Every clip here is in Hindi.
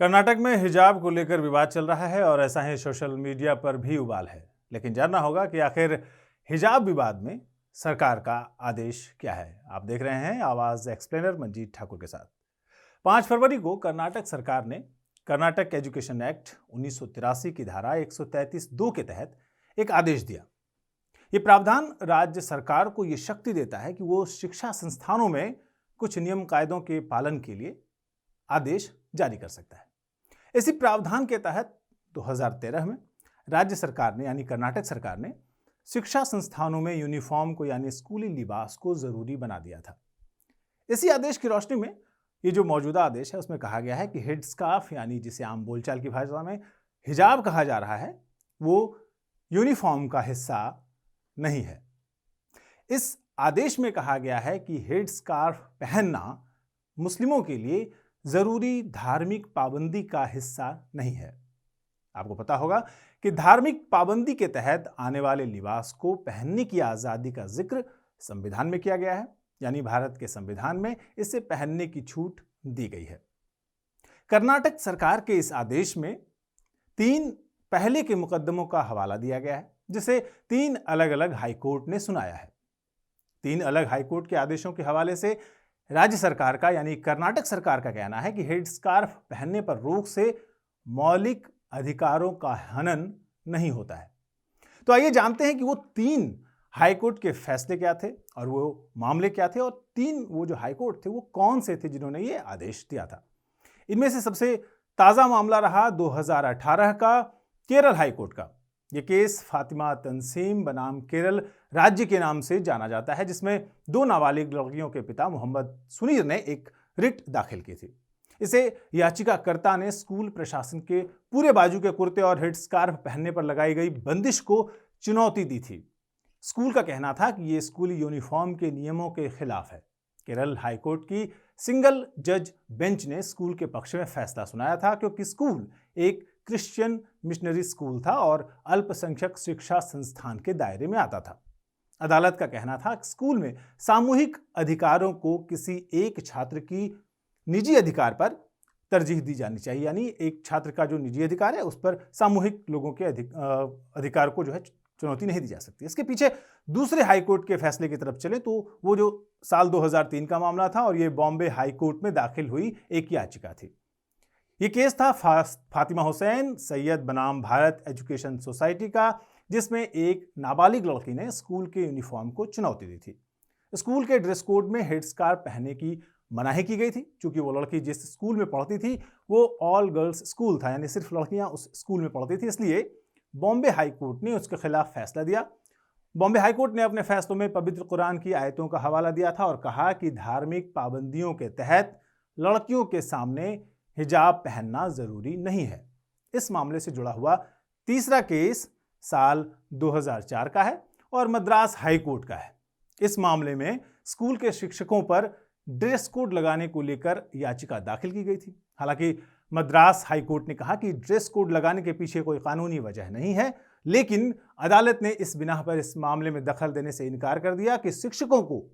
कर्नाटक में हिजाब को लेकर विवाद चल रहा है और ऐसा ही सोशल मीडिया पर भी उबाल है। लेकिन जानना होगा कि आखिर हिजाब विवाद में सरकार का आदेश क्या है। आप देख रहे हैं आवाज एक्सप्लेनर मंजीत ठाकुर के साथ। 5 फरवरी को कर्नाटक सरकार ने कर्नाटक एजुकेशन एक्ट 1983 की धारा 133(2) के तहत एक आदेश दिया। ये प्रावधान राज्य सरकार को ये शक्ति देता है कि वो शिक्षा संस्थानों में कुछ नियम कायदों के पालन के लिए आदेश जारी कर सकता है। इसी प्रावधान के तहत 2013 में राज्य सरकार ने यानी कर्नाटक सरकार ने शिक्षा संस्थानों में यूनिफॉर्म को यानी स्कूली लिबास को जरूरी बना दिया था। इसी आदेश की रोशनी में ये जो मौजूदा आदेश है उसमें कहा गया है कि हेड स्कार्फ यानी जिसे आम बोलचाल की भाषा में हिजाब कहा जा रहा है वो यूनिफॉर्म का हिस्सा नहीं है। इस आदेश में कहा गया है कि हेड स्कार्फ पहनना मुस्लिमों के लिए जरूरी धार्मिक पाबंदी का हिस्सा नहीं है। आपको पता होगा कि धार्मिक पाबंदी के तहत आने वाले लिबास को पहनने की आजादी का जिक्र संविधान में किया गया है, यानी भारत के संविधान में इसे पहनने की छूट दी गई है। कर्नाटक सरकार के इस आदेश में 3 पहले के मुकदमों का हवाला दिया गया है, जिसे 3 अलग अलग हाईकोर्ट ने सुनाया है। 3 अलग हाईकोर्ट के आदेशों के हवाले से राज्य सरकार का यानी कर्नाटक सरकार का कहना है कि हेड स्कार्फ पहनने पर रोक से मौलिक अधिकारों का हनन नहीं होता है। तो आइए जानते हैं कि वो 3 हाईकोर्ट के फैसले क्या थे और वो मामले क्या थे, और 3 वो जो हाईकोर्ट थे वो कौन से थे जिन्होंने ये आदेश दिया था। इनमें से सबसे ताजा मामला रहा 2018 का केरल हाईकोर्ट का। ये केस फातिमा तंसीम बनाम केरल राज्य के नाम से जाना जाता है, जिसमें 2 नाबालिग लड़कियों के पिता मोहम्मद सुनीर ने एक रिट दाखिल की थी। इसे याचिकाकर्ता ने स्कूल प्रशासन के पूरे बाजू के कुर्ते और हेड स्कार्फ पहनने पर लगाई गई बंदिश को चुनौती दी थी। स्कूल का कहना था कि ये स्कूली यूनिफॉर्म के नियमों के खिलाफ है। केरल हाईकोर्ट की सिंगल जज बेंच ने स्कूल के पक्ष में फैसला सुनाया था, क्योंकि स्कूल एक क्रिश्चियन मिशनरी स्कूल था और अल्पसंख्यक शिक्षा संस्थान के दायरे में आता था। अदालत का कहना था कि स्कूल में सामूहिक अधिकारों को किसी एक छात्र की निजी अधिकार पर तरजीह दी जानी चाहिए, यानी एक छात्र का जो निजी अधिकार है उस पर सामूहिक लोगों के अधिकार को जो है चुनौती नहीं दी जा सकती। इसके पीछे दूसरे हाईकोर्ट के फैसले की तरफ चले तो वो जो साल 2003 का मामला था और ये बॉम्बे हाईकोर्ट में दाखिल हुई एक याचिका थी। ये केस था फातिमा हुसैन सैयद बनाम भारत एजुकेशन सोसाइटी का, जिसमें एक नाबालिग लड़की ने स्कूल के यूनिफॉर्म को चुनौती दी थी। स्कूल के ड्रेस कोड में हेड स्कार्फ पहनने की मनाही की गई थी, क्योंकि वो लड़की जिस स्कूल में पढ़ती थी वो ऑल गर्ल्स स्कूल था, यानी सिर्फ लड़कियां उस स्कूल में पढ़ती थी। इसलिए बॉम्बे हाईकोर्ट ने उसके खिलाफ फैसला दिया। बॉम्बे हाईकोर्ट ने अपने फैसलों में पवित्र कुरान की आयतों का हवाला दिया था और कहा कि धार्मिक पाबंदियों के तहत लड़कियों के सामने हिजाब पहनना जरूरी नहीं है। इस मामले से जुड़ा हुआ तीसरा केस साल 2004 का है और मद्रास हाईकोर्ट का है। इस मामले में स्कूल के शिक्षकों पर ड्रेस कोड लगाने को लेकर याचिका दाखिल की गई थी। हालांकि मद्रास हाईकोर्ट ने कहा कि ड्रेस कोड लगाने के पीछे कोई कानूनी वजह नहीं है, लेकिन अदालत ने इस बिना पर इस मामले में दखल देने से इनकार कर दिया कि शिक्षकों को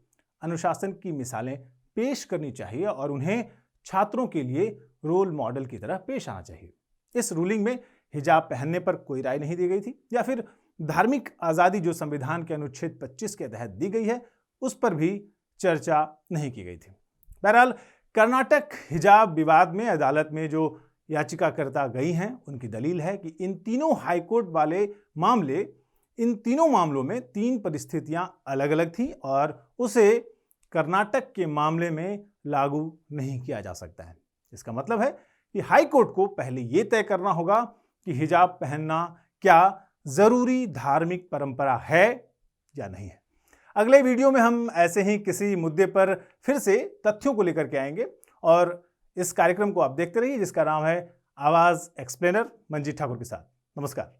अनुशासन की मिसालें पेश करनी चाहिए और उन्हें छात्रों के लिए रोल मॉडल की तरह पेश आना चाहिए। इस रूलिंग में हिजाब पहनने पर कोई राय नहीं दी गई थी या फिर धार्मिक आज़ादी जो संविधान के अनुच्छेद 25 के तहत दी गई है उस पर भी चर्चा नहीं की गई थी। बहरहाल कर्नाटक हिजाब विवाद में अदालत में जो याचिकाकर्ता गई हैं उनकी दलील है कि इन तीनों हाईकोर्ट वाले मामले, इन तीनों मामलों में 3 परिस्थितियां अलग अलग थी और उसे कर्नाटक के मामले में लागू नहीं किया जा सकता है। इसका मतलब है कि हाईकोर्ट को पहले यह तय करना होगा कि हिजाब पहनना क्या जरूरी धार्मिक परंपरा है या नहीं है। अगले वीडियो में हम ऐसे ही किसी मुद्दे पर फिर से तथ्यों को लेकर के आएंगे और इस कार्यक्रम को आप देखते रहिए जिसका नाम है आवाज एक्सप्लेनर मंजीत ठाकुर के साथ। नमस्कार।